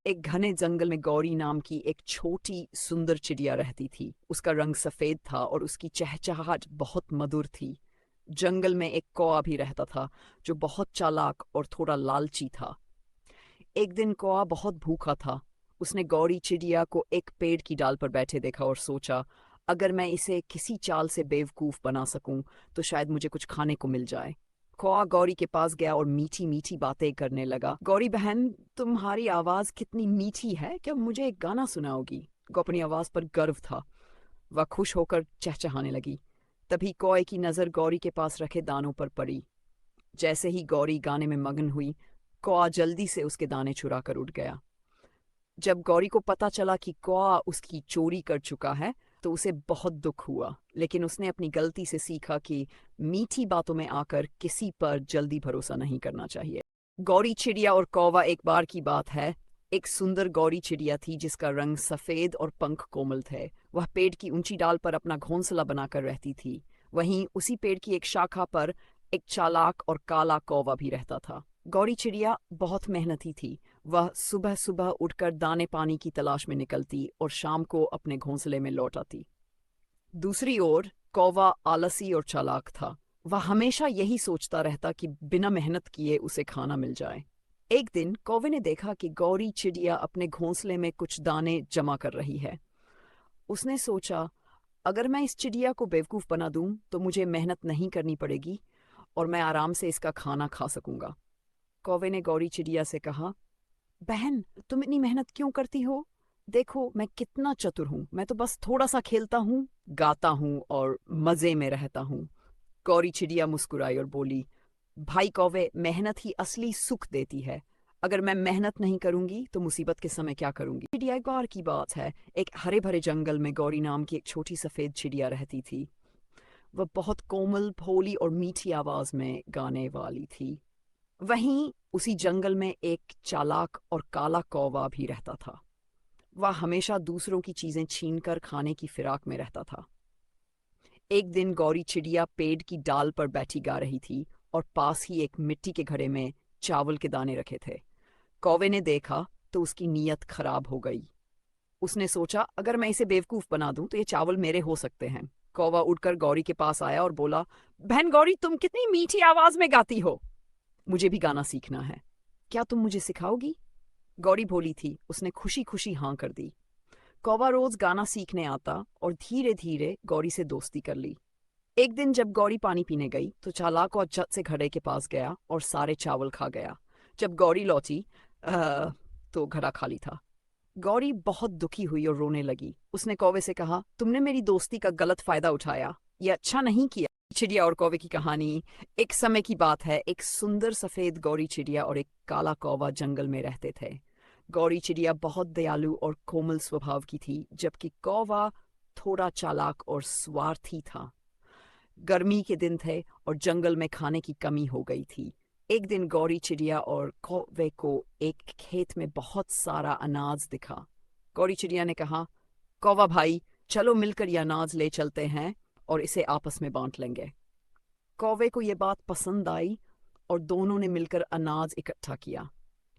एक घने जंगल में गौरी नाम की एक छोटी सुंदर चिड़िया रहती थी। उसका रंग सफेद था और उसकी चहचहाहट बहुत मधुर थी। जंगल में एक कौआ भी रहता था जो बहुत चालाक और थोड़ा लालची था। एक दिन कौआ बहुत भूखा था। उसने गौरी चिड़िया को एक पेड़ की डाल पर बैठे देखा और सोचा, अगर मैं इसे किसी चाल से बेवकूफ बना सकूं तो शायद मुझे कुछ खाने को मिल जाए। कौआ गौरी के पास गया और मीठी मीठी बातें करने लगा। गौरी बहन, तुम्हारी आवाज कितनी मीठी है, क्या मुझे एक गाना सुनाओगी? को अपनी आवाज पर गर्व था। वह खुश होकर चहचहाने लगी। तभी कौए की नजर गौरी के पास रखे दानों पर पड़ी। जैसे ही गौरी गाने में मगन हुई, कौआ जल्दी से उसके दाने चुरा कर उड़ गया। जब गौरी को पता चला कि कौआ उसकी चोरी कर चुका है तो उसे बहुत दुख हुआ, लेकिन उसने अपनी गलती से सीखा कि मीठी बातों में आकर किसी पर जल्दी भरोसा नहीं करना चाहिए। गौरी चिड़िया और कौवा। एक बार की बात है, एक सुंदर गौरी चिड़िया थी जिसका रंग सफेद और पंख कोमल थे। वह पेड़ की ऊंची डाल पर अपना घोंसला बनाकर रहती थी। वहीं उसी पेड़ की एक शाखा पर एक चालाक और काला कौवा भी रहता था। गौरी चिड़िया बहुत मेहनती थी। वह सुबह सुबह उठकर दाने पानी की तलाश में निकलती और शाम को अपने घोंसले में लौट आती। दूसरी ओर कौवा आलसी और चालाक था। वह हमेशा यही सोचता रहता कि बिना मेहनत किए उसे खाना मिल जाए। एक दिन कौवे ने देखा कि गौरी चिड़िया अपने घोंसले में कुछ दाने जमा कर रही है। उसने सोचा, अगर मैं इस चिड़िया को बेवकूफ बना दूं तो मुझे मेहनत नहीं करनी पड़ेगी और मैं आराम से इसका खाना खा सकूंगा। कौवे ने गौरी चिड़िया से कहा, बहन, तुम इतनी मेहनत क्यों करती हो? देखो मैं कितना चतुर हूँ, मैं तो बस थोड़ा सा खेलता हूँ, गाता हूँ और मजे में रहता हूँ। गौरी चिड़िया मुस्कुराई और बोली, भाई कौवे, मेहनत ही असली सुख देती है। अगर मैं मेहनत नहीं करूंगी तो मुसीबत के समय क्या करूंगी? चिड़िया एक बार की बात है, एक हरे भरे जंगल में गौरी नाम की एक छोटी सफेद चिड़िया रहती थी। वह बहुत कोमल, भोली और मीठी आवाज में गाने वाली थी। वहीं उसी जंगल में एक चालाक और काला कौवा भी रहता था। वह हमेशा दूसरों की चीजें छीनकर खाने की फिराक में रहता था। एक दिन गौरी चिड़िया पेड़ की डाल पर बैठी गा रही थी और पास ही एक मिट्टी के घड़े में चावल के दाने रखे थे। कौवे ने देखा तो उसकी नीयत खराब हो गई। उसने सोचा, अगर मैं इसे बेवकूफ बना दूं तो ये चावल मेरे हो सकते हैं। कौवा उठकर गौरी के पास आया और बोला, बहन गौरी, तुम कितनी मीठी आवाज में गाती हो। मुझे भी गाना सीखना है, क्या तुम मुझे सिखाओगी? गौरी भोली थी, उसने खुशी खुशी हाँ कर दी। कौवा रोज गाना सीखने आता और धीरे धीरे गौरी से दोस्ती कर ली। एक दिन जब गौरी पानी पीने गई तो चालाक और झट से घड़े के पास गया और सारे चावल खा गया। जब गौरी लौटी तो घड़ा खाली था। गौरी बहुत दुखी हुई और रोने लगी। उसने कौवे से कहा, तुमने मेरी दोस्ती का गलत फायदा उठाया, ये अच्छा नहीं किया। चिड़िया और कौवे की कहानी। एक समय की बात है, एक सुंदर सफेद गौरी चिड़िया और एक काला कौवा जंगल में रहते थे। गौरी चिड़िया बहुत दयालु और कोमल स्वभाव की थी, जबकि कौवा थोड़ा चालाक और स्वार्थी था। गर्मी के दिन थे और जंगल में खाने की कमी हो गई थी। एक दिन गौरी चिड़िया और कौवे को एक खेत में बहुत सारा अनाज दिखा। गौरी चिड़िया ने कहा, कौवा भाई, चलो मिलकर यह अनाज ले चलते हैं और इसे आपस में बांट लेंगे। कौवे को यह बात पसंद आई और दोनों ने मिलकर अनाज इकट्ठा किया।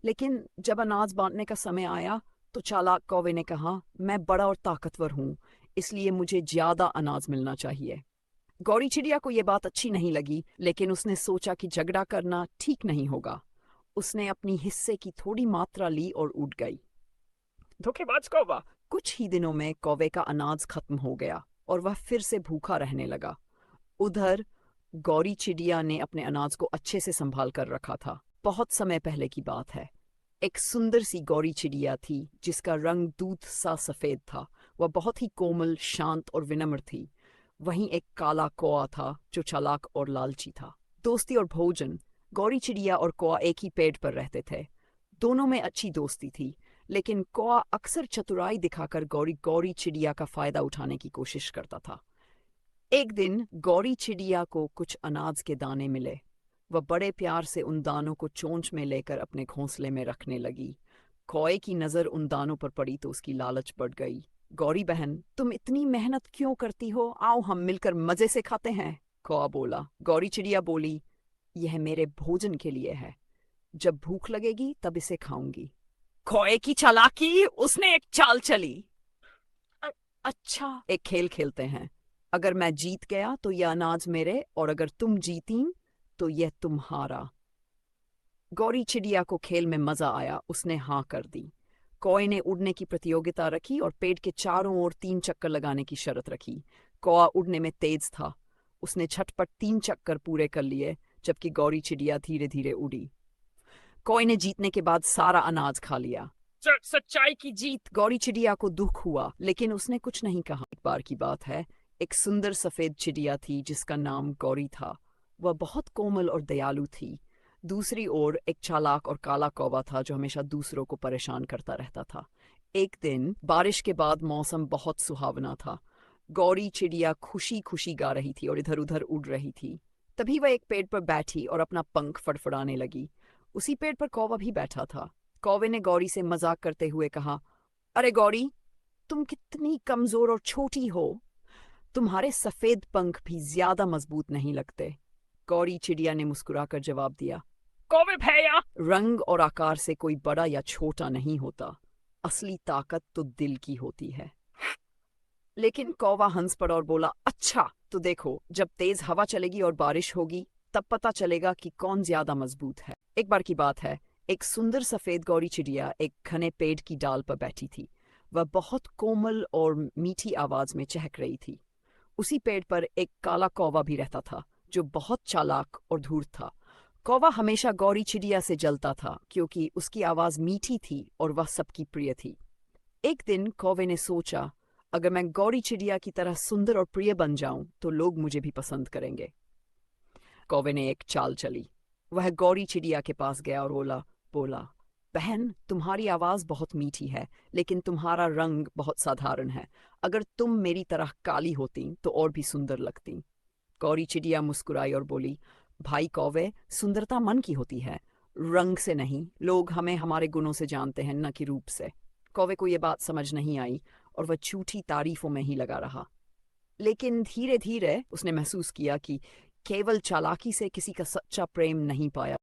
लेकिन जब अनाज बांटने का समय आया तो चालाक कौवे ने कहा, मैं बड़ा और ताकतवर हूँ, इसलिए मुझे ज्यादा अनाज मिलना चाहिए। गौरी चिड़िया को यह बात अच्छी नहीं लगी, लेकिन उसने सोचा कि झगड़ा करना ठीक नहीं होगा। उसने अपनी हिस्से की थोड़ी मात्रा ली और उड़ गई। धोखेबाज कौवा। कुछ ही दिनों में कौवे का अनाज खत्म हो गया और वह फिर से भूखा रहने लगा। उधर गौरी चिड़िया ने अपने अनाज को अच्छे से संभाल कर रखा था। बहुत समय पहले की बात है, एक सुंदर सी गौरी चिड़िया थी जिसका रंग दूध सा सफेद था। वह बहुत ही कोमल, शांत और विनम्र थी। वहीं एक काला कौआ था जो चालाक और लालची था। दोस्ती और भोजन। गौरी चिड़िया और कौआ एक ही पेड़ पर रहते थे। दोनों में अच्छी दोस्ती थी, लेकिन कौआ अक्सर चतुराई दिखाकर गौरी गौरी चिड़िया का फायदा उठाने की कोशिश करता था। एक दिन गौरी चिड़िया को कुछ अनाज के दाने मिले। वह बड़े प्यार से उन दानों को चोंच में लेकर अपने घोंसले में रखने लगी। कौए की नजर उन दानों पर पड़ी तो उसकी लालच बढ़ गई। गौरी बहन, तुम इतनी मेहनत क्यों करती हो? आओ हम मिलकर मजे से खाते हैं। कौआ बोला। गौरी चिड़िया बोली, यह मेरे भोजन के लिए है, जब भूख लगेगी तब इसे खाऊंगी। खोए की चालाकी, उसने एक चाल चली। अच्छा, एक खेल खेलते हैं। अगर मैं जीत गया तो यह अनाज मेरे, और अगर तुम जीती तो यह तुम्हारा। गौरी चिड़िया को खेल में मजा आया, उसने हाँ कर दी। कौए ने उड़ने की प्रतियोगिता रखी और पेड़ के चारों ओर 3 चक्कर लगाने की शर्त रखी। कौआ उड़ने में तेज था, उसने झटपट 3 चक्कर पूरे कर लिए, जबकि गौरी चिड़िया धीरे धीरे उड़ी। कौए ने जीतने के बाद सारा अनाज खा लिया। सच्चाई की जीत। गौरी चिड़िया को दुख हुआ, लेकिन उसने कुछ नहीं कहा। एक बार की बात है, एक सुंदर सफेद चिड़िया थी जिसका नाम गौरी था। वह बहुत कोमल और दयालु थी। दूसरी ओर एक चालाक और काला कौवा था जो हमेशा दूसरों को परेशान करता रहता था। एक दिन बारिश के बाद मौसम बहुत सुहावना था। गौरी चिड़िया खुशी खुशी गा रही थी और इधर उधर उड़ रही थी। तभी वह एक पेड़ पर बैठी और अपना पंख फड़फड़ाने लगी। उसी पेड़ पर कौवा भी बैठा था। कौवे ने गौरी से मजाक करते हुए कहा, अरे गौरी, तुम कितनी कमजोर और छोटी हो। तुम्हारे सफेद पंख भी ज्यादा मजबूत नहीं लगते। गौरी चिड़िया ने मुस्कुराकर जवाब दिया, कौवे भैया, रंग और आकार से कोई बड़ा या छोटा नहीं होता। असली ताकत तो दिल की होती है। लेकिन कौवा हंस पड़ा और बोला, अच्छा तो देखो, जब तेज हवा चलेगी और बारिश होगी तब पता चलेगा कि कौन ज्यादा मजबूत है। एक बार की बात है, एक सुंदर सफेद गौरी चिड़िया एक घने पेड़ की डाल पर बैठी थी। वह बहुत कोमल और मीठी आवाज में चहक रही थी। उसी पेड़ पर एक काला कौवा भी रहता था जो बहुत चालाक और धूर्त था। कौवा हमेशा गौरी चिड़िया से जलता था क्योंकि उसकी आवाज मीठी थी और वह सबकी प्रिय थी। एक दिन कौवे ने सोचा, अगर मैं गौरी चिड़िया की तरह सुंदर और प्रिय बन जाऊं तो लोग मुझे भी पसंद करेंगे। कौवे ने एक चाल चली। वह गौरी चिड़िया के पास गया और बोला, बहन, तुम्हारी आवाज बहुत मीठी है, लेकिन तुम्हारा रंग बहुत साधारण है। अगर तुम मेरी तरह काली होती तो और भी सुंदर लगती। गौरी चिड़िया मुस्कुराई और बोली, भाई कौवे, सुंदरता मन की होती है, रंग से नहीं। लोग हमें हमारे गुणों से जानते हैं, न कि रूप से। कौवे को यह बात समझ नहीं आई और वह झूठी तारीफों में ही लगा रहा। लेकिन धीरे धीरे उसने महसूस किया कि केवल चालाकी से किसी का सच्चा प्रेम नहीं पाया